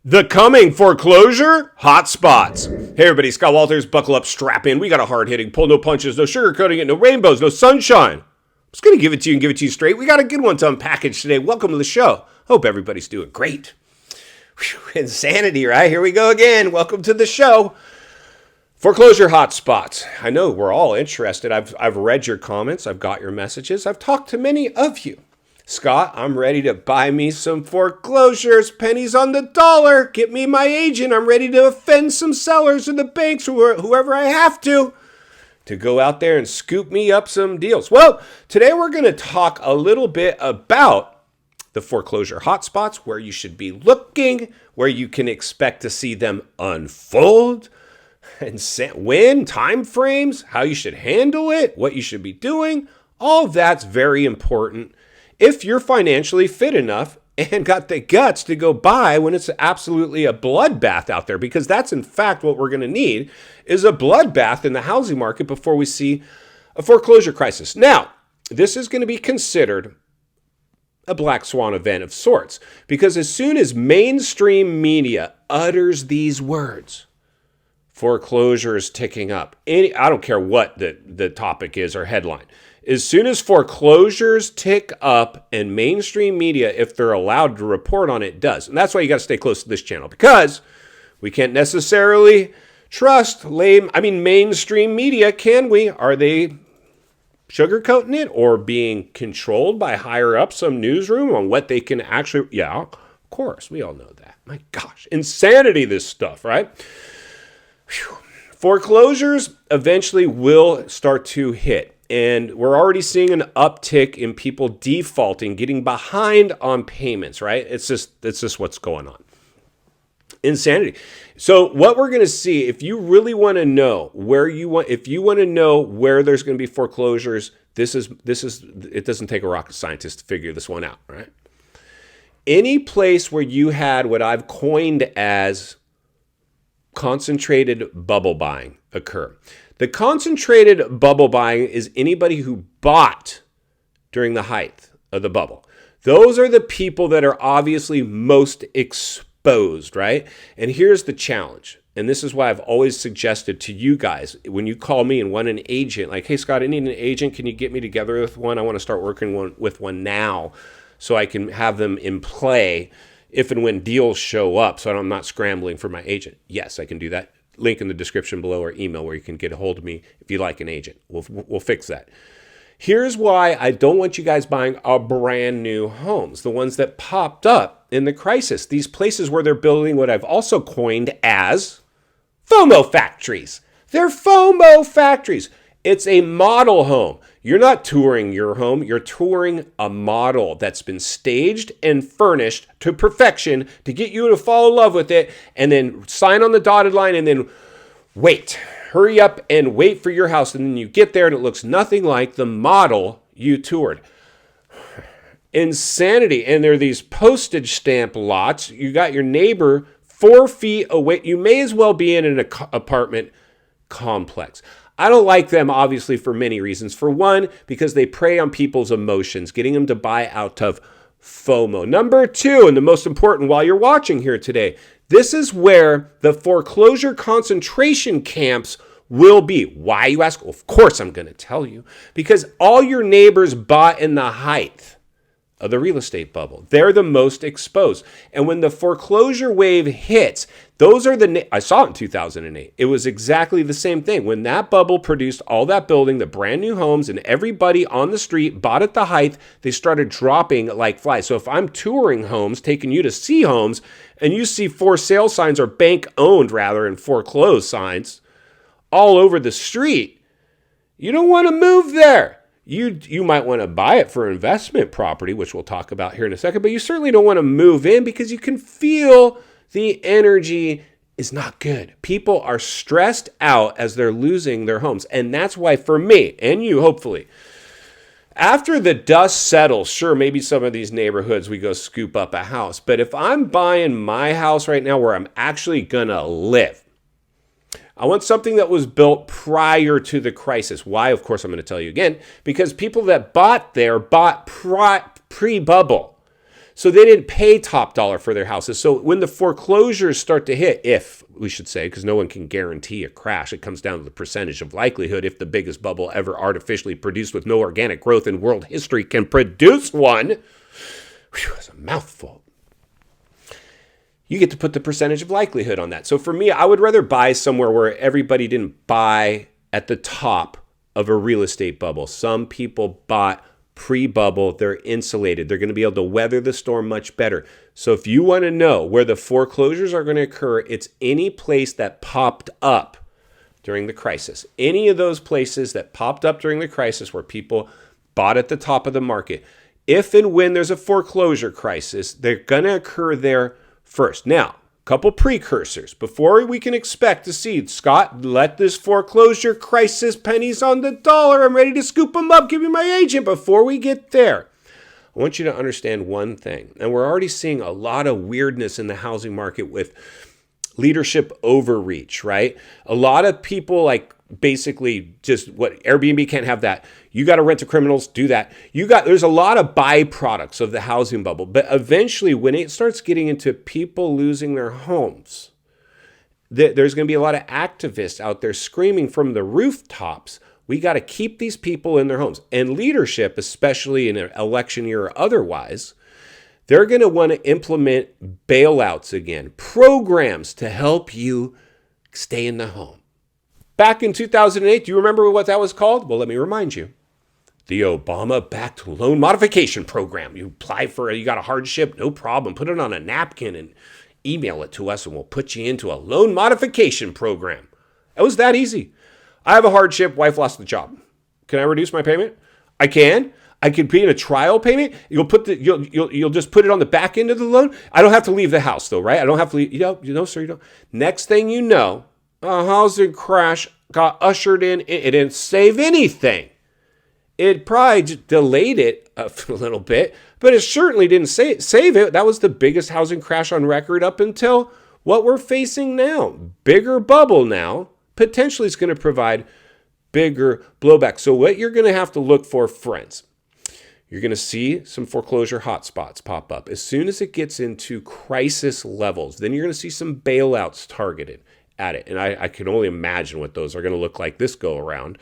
The coming foreclosure hotspots. Hey everybody, Scott Walters, buckle up, strap in. We got a hard-hitting pull, no punches, no sugarcoating it, no rainbows, no sunshine. I'm just going to give it to you and give it to you straight. We got a good one to unpackage today. Welcome to the show. Hope everybody's doing great. Whew, insanity, right? Here we go again. Welcome to the show. Foreclosure hotspots. I know we're all interested. I've read your comments. I've got your messages. I've talked to many of you. Scott, I'm ready to buy me some foreclosures, pennies on the dollar. Get me my agent. I'm ready to offend some sellers in the banks or whoever I have to go out there and scoop me up some deals. Well, today we're going to talk a little bit about the foreclosure hotspots, where you should be looking, where you can expect to see them unfold, and when, time frames, how you should handle it, what you should be doing. All of that's very important if you're financially fit enough and got the guts to go buy when it's absolutely a bloodbath out there, because that's in fact what we're going to need is a bloodbath in the housing market before we see a foreclosure crisis. Now, this is going to be considered a black swan event of sorts, because as soon as mainstream media utters these words, foreclosure is ticking up. I don't care what the topic is or headline. As soon as foreclosures tick up and mainstream media, if they're allowed to report on it, does. And that's why you got to stay close to this channel, because we can't necessarily trust mainstream media, can we? Are they sugarcoating it or being controlled by higher up some newsroom on what they can actually... Yeah, of course, we all know that. My gosh, insanity, this stuff, right? Whew. Foreclosures eventually will start to hit. And we're already seeing an uptick in people defaulting, getting behind on payments, right? It's just what's going on. Insanity. So what we're going to see, if you really want to know if you want to know where there's going to be foreclosures, it doesn't take a rocket scientist to figure this one out, right? Any place where you had what I've coined as concentrated bubble buying occur. The concentrated bubble buying is anybody who bought during the height of the bubble. Those are the people that are obviously most exposed, right? And here's the challenge. And this is why I've always suggested to you guys, when you call me and want an agent, like, hey, Scott, I need an agent. Can you get me together with one? I want to start working with one now so I can have them in play if and when deals show up, so I'm not scrambling for my agent. Yes, I can do that. Link in the description below, or email where you can get a hold of me if you like an agent. We'll fix that. Here's why I don't want you guys buying a brand new homes, the ones that popped up in the crisis. These places where they're building what I've also coined as FOMO factories. They're FOMO factories. It's a model home. You're not touring your home. You're touring a model that's been staged and furnished to perfection to get you to fall in love with it, and then sign on the dotted line and then hurry up and wait for your house. And then you get there and it looks nothing like the model you toured. Insanity. And there are these postage stamp lots. You got your neighbor 4 feet away. You may as well be in an apartment complex. I don't like them, obviously, for many reasons. For one, because they prey on people's emotions, getting them to buy out of FOMO. Number two, and the most important while you're watching here today, this is where the foreclosure concentration camps will be. Why, you ask? Well, of course I'm going to tell you. Because all your neighbors bought in the height of the real estate bubble. They're the most exposed. And when the foreclosure wave hits, those are I saw it in 2008. It was exactly the same thing. When that bubble produced all that building, the brand new homes, and everybody on the street bought at the height, they started dropping like flies. So if I'm touring homes, taking you to see homes, and you see for sale signs, or bank owned rather, and foreclosed signs all over the street, you don't want to move there. You might want to buy it for investment property, which we'll talk about here in a second, but you certainly don't want to move in because you can feel the energy is not good. People are stressed out as they're losing their homes. And that's why, for me and you, hopefully, after the dust settles, sure, maybe some of these neighborhoods we go scoop up a house. But if I'm buying my house right now where I'm actually going to live, I want something that was built prior to the crisis. Why? Of course, I'm going to tell you again. Because people that bought there bought pre-bubble. So they didn't pay top dollar for their houses. So when the foreclosures start to hit, if we should say, because no one can guarantee a crash, it comes down to the percentage of likelihood if the biggest bubble ever artificially produced with no organic growth in world history can produce one. Whew, that's a mouthful. You get to put the percentage of likelihood on that. So for me, I would rather buy somewhere where everybody didn't buy at the top of a real estate bubble. Some people bought pre-bubble. They're insulated. They're going to be able to weather the storm much better. So if you want to know where the foreclosures are going to occur, it's any place that popped up during the crisis. Any of those places that popped up during the crisis where people bought at the top of the market. If and when there's a foreclosure crisis, they're going to occur there first. Now, a couple precursors before we can expect to see, Scott, let this foreclosure crisis pennies on the dollar. I'm ready to scoop them up. Give me my agent. Before we get there, I want you to understand one thing. And we're already seeing a lot of weirdness in the housing market with leadership overreach, right? A lot of people like basically just what Airbnb can't have that. You got to rent to criminals, do that. There's a lot of byproducts of the housing bubble, but eventually when it starts getting into people losing their homes, there's going to be a lot of activists out there screaming from the rooftops, we got to keep these people in their homes. And leadership, especially in an election year or otherwise, they're going to want to implement bailouts again, programs to help you stay in the home. Back in 2008, do you remember what that was called? Well, let me remind you. The Obama-backed loan modification program. You apply for it, you got a hardship, no problem. Put it on a napkin and email it to us and we'll put you into a loan modification program. It was that easy. I have a hardship, wife lost the job. Can I reduce my payment? I can. I could pay in a trial payment. You'll just put it on the back end of the loan. I don't have to leave the house though, right? I don't have to leave. You know, sir, you don't. Next thing you know, a housing crash got ushered in. It didn't save anything. It probably delayed it a little bit, but it certainly didn't save it. That was the biggest housing crash on record up until what we're facing now. Bigger bubble now. Potentially it's going to provide bigger blowback. So what you're going to have to look for, friends, you're going to see some foreclosure hotspots pop up. As soon as it gets into crisis levels, then you're going to see some bailouts targeted at it. And I can only imagine what those are going to look like this go around.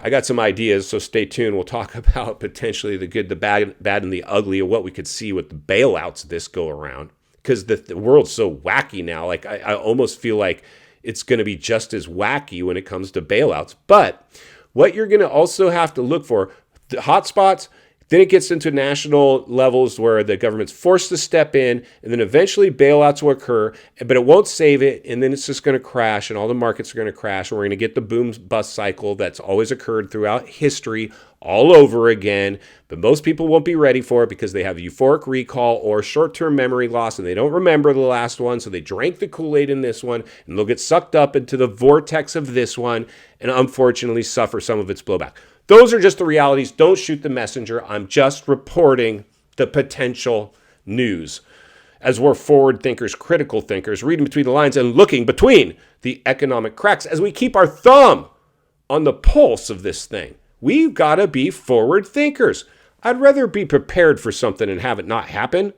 I got some ideas, so stay tuned. We'll talk about potentially the good, the bad, and the ugly of what we could see with the bailouts this go around. Because the world's so wacky now. Like I almost feel like it's going to be just as wacky when it comes to bailouts. But what you're going to also have to look for, the hotspots, then it gets into national levels where the government's forced to step in, and then eventually bailouts will occur, but it won't save it, and then it's just going to crash, and all the markets are going to crash, and we're going to get the boom-bust cycle that's always occurred throughout history all over again. But most people won't be ready for it because they have euphoric recall or short-term memory loss, and they don't remember the last one, so they drank the Kool-Aid in this one, and they'll get sucked up into the vortex of this one, and unfortunately suffer some of its blowback. Those are just the realities. Don't shoot the messenger. I'm just reporting the potential news. As we're forward thinkers, critical thinkers, reading between the lines and looking between the economic cracks as we keep our thumb on the pulse of this thing. We've got to be forward thinkers. I'd rather be prepared for something and have it not happen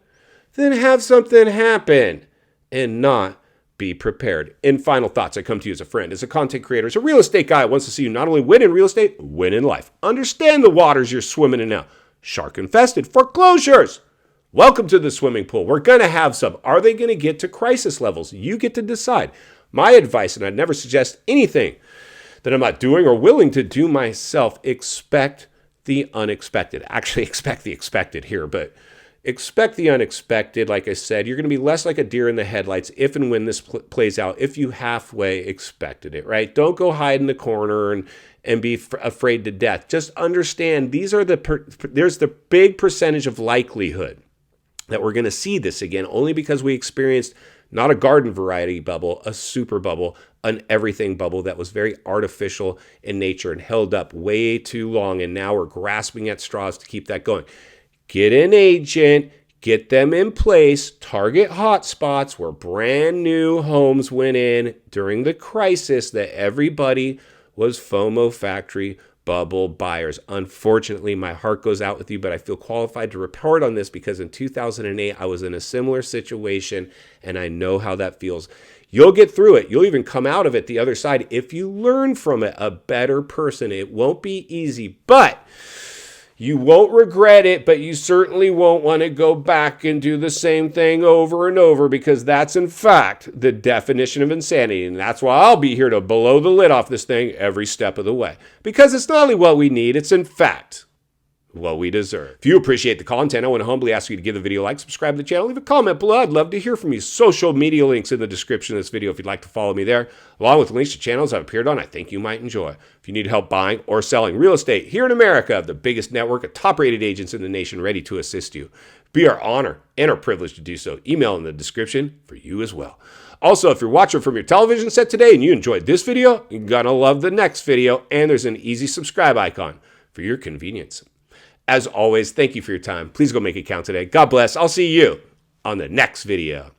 than have something happen and not be prepared. In final thoughts, I come to you as a friend, as a content creator, as a real estate guy who wants to see you not only win in real estate, win in life. Understand the waters you're swimming in now. Shark infested, foreclosures. Welcome to the swimming pool. We're going to have some. Are they going to get to crisis levels? You get to decide. My advice, and I'd never suggest anything that I'm not doing or willing to do myself, expect the unexpected. Actually, expect the expected here, but expect the unexpected. Like I said, you're going to be less like a deer in the headlights if and when this plays out, if you halfway expected it, right? Don't go hide in the corner and be afraid to death. Just understand there's the big percentage of likelihood that we're going to see this again, only because we experienced not a garden variety bubble, a super bubble, an everything bubble that was very artificial in nature and held up way too long. And now we're grasping at straws to keep that going. Get an agent, get them in place, target hotspots where brand new homes went in during the crisis that everybody was FOMO factory bubble buyers. Unfortunately, my heart goes out with you, but I feel qualified to report on this because in 2008, I was in a similar situation, and I know how that feels. You'll get through it. You'll even come out of it the other side if you learn from it, a better person. It won't be easy, but you won't regret it, but you certainly won't want to go back and do the same thing over and over, because that's, in fact, the definition of insanity. And that's why I'll be here to blow the lid off this thing every step of the way. Because it's not only what we need, it's, in fact, what we deserve. If you appreciate the content, I want to humbly ask you to give the video a like, subscribe to the channel, leave a comment below. I'd love to hear from you. Social media links in the description of this video if you'd like to follow me there, along with links to channels I've appeared on I think you might enjoy. If you need help buying or selling real estate here in America, I have the biggest network of top-rated agents in the nation ready to assist you. It'd be our honor and our privilege to do so. Email in the description for you as well. Also, if you're watching from your television set today and you enjoyed this video, you're gonna love the next video, and there's an easy subscribe icon for your convenience. As always, thank you for your time. Please go make it count today. God bless. I'll see you on the next video.